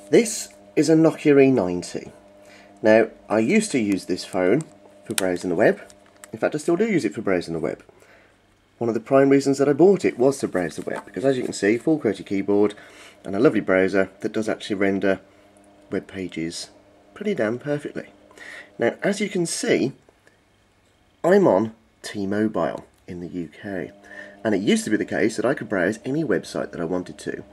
This is a Nokia E90. Now, I used to use this phone for browsing the web. In fact, I still do use it for browsing the web. One of the prime reasons that I bought it was to browse the web, because as you can see, full QWERTY keyboard and a lovely browser that does actually render web pages pretty damn perfectly. Now, as you can see, I'm on T-Mobile in the UK, and it used to be the case that I could browse any website that I wanted to.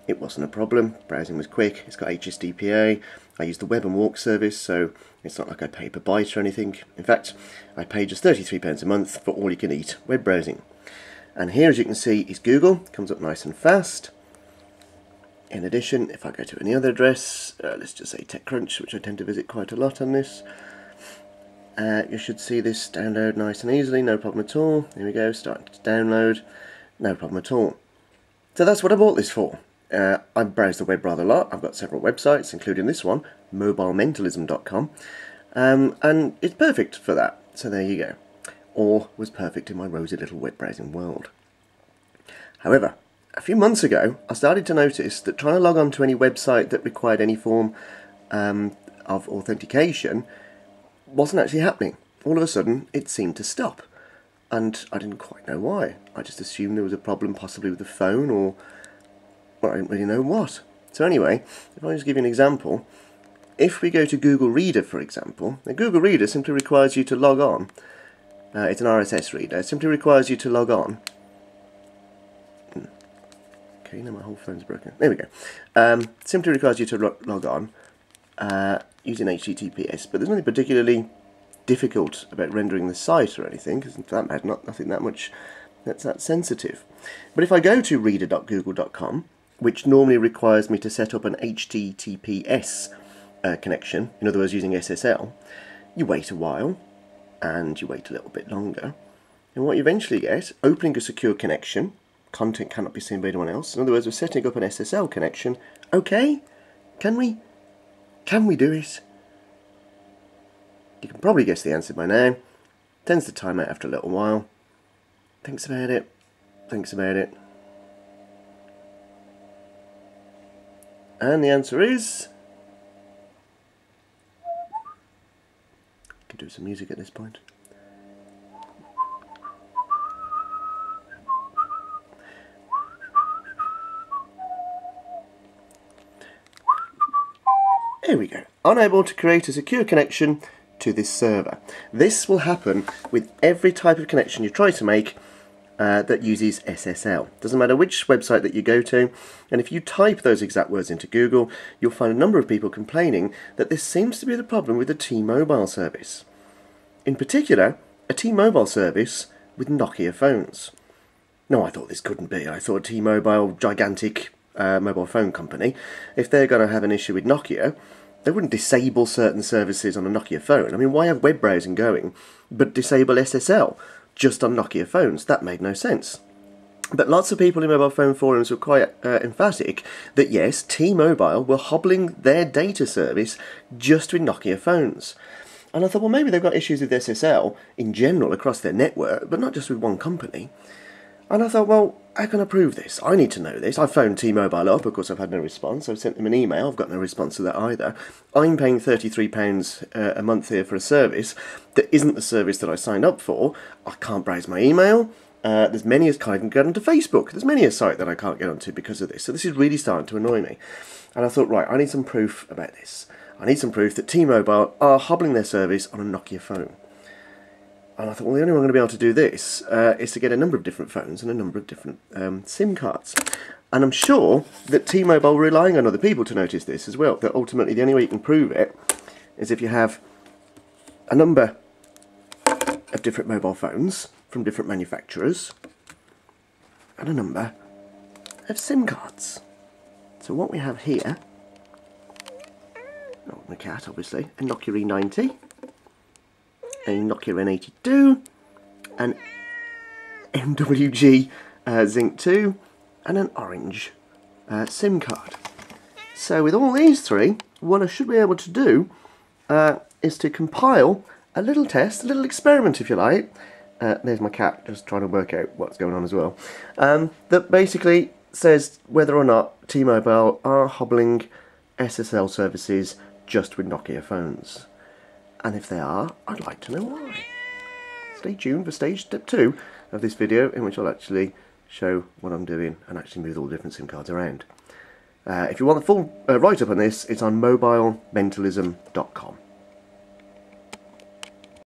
It wasn't a problem, browsing was quick, it's got HSDPA, I use the Web and Walk service, so it's not like I pay per byte or anything. In fact, I pay just £33 a month for all you can eat web browsing. And here, as you can see, is Google, comes up nice and fast. In addition, if I go to any other address, let's just say TechCrunch, which I tend to visit quite a lot on this, you should see this download nice and easily, no problem at all. Here we go, starting to download, no problem at all. So that's what I bought this for. I browse the web rather a lot. I've got several websites, including this one, mobilementalism.com, and it's perfect for that. So there you go. Or was perfect in my rosy little web browsing world. However, a few months ago, I started to notice that trying to log on to any website that required any form of authentication wasn't actually happening. All of a sudden, it seemed to stop. And I didn't quite know why. I just assumed there was a problem possibly with the phone, or well, I didn't really know what. So anyway, if I just give you an example, if we go to Google Reader, for example, now Google Reader simply requires you to log on. It's an RSS reader. It simply requires you to log on. Okay, now my whole phone's broken. There we go. Simply requires you to log on using HTTPS, but there's nothing particularly difficult about rendering the site or anything, because for that matter, nothing that much that's that sensitive. But if I go to reader.google.com, which normally requires me to set up an HTTPS connection, in other words using SSL, you wait a while, and you wait a little bit longer, and what you eventually get, opening a secure connection, content cannot be seen by anyone else, in other words we're setting up an SSL connection. Okay, can we do it? You can probably guess the answer by now. Tends to time out after a little while. Thinks about it. And the answer is... I can do some music at this point. Here we go. Unable to create a secure connection to this server. This will happen with every type of connection you try to make that uses SSL. Doesn't matter which website that you go to, and if you type those exact words into Google, you'll find a number of people complaining that this seems to be the problem with the T-Mobile service. In particular, a T-Mobile service with Nokia phones. No, I thought this couldn't be. I thought T-Mobile, gigantic mobile phone company, if they're going to have an issue with Nokia, they wouldn't disable certain services on a Nokia phone. I mean, why have web browsing going, but disable SSL just on Nokia phones? That made no sense. But lots of people in mobile phone forums were quite emphatic that yes, T-Mobile were hobbling their data service just with Nokia phones. And I thought, well, maybe they've got issues with SSL in general across their network, but not just with one company. And I thought, well, how can I prove this? I need to know this. I phoned T-Mobile up, of course I've had no response. I've sent them an email, I've got no response to that either. I'm paying £33 a month here for a service that isn't the service that I signed up for. I can't browse my email. There's many a I can get onto Facebook. There's many a site that I can't get onto because of this. So this is really starting to annoy me. And I thought, right, I need some proof about this. I need some proof that T-Mobile are hobbling their service on a Nokia phone. And I thought, well, the only way I'm going to be able to do this is to get a number of different phones and a number of different SIM cards. And I'm sure that T-Mobile are relying on other people to notice this as well, that ultimately the only way you can prove it is if you have a number of different mobile phones from different manufacturers and a number of SIM cards. So what we have here, not my cat obviously, a Nokia E90, a Nokia N82, an MWG Zinc 2, and an orange SIM card. So with all these three, what I should be able to do is to compile a little test, a little experiment if you like. There's my cat just trying to work out what's going on as well. That basically says whether or not T-Mobile are hobbling SSL services just with Nokia phones? And if they are, I'd like to know why. Stay tuned for stage step 2 of this video, in which I'll actually show what I'm doing and actually move all the different SIM cards around. If you want the full write-up on this, it's on mobilementalism.com.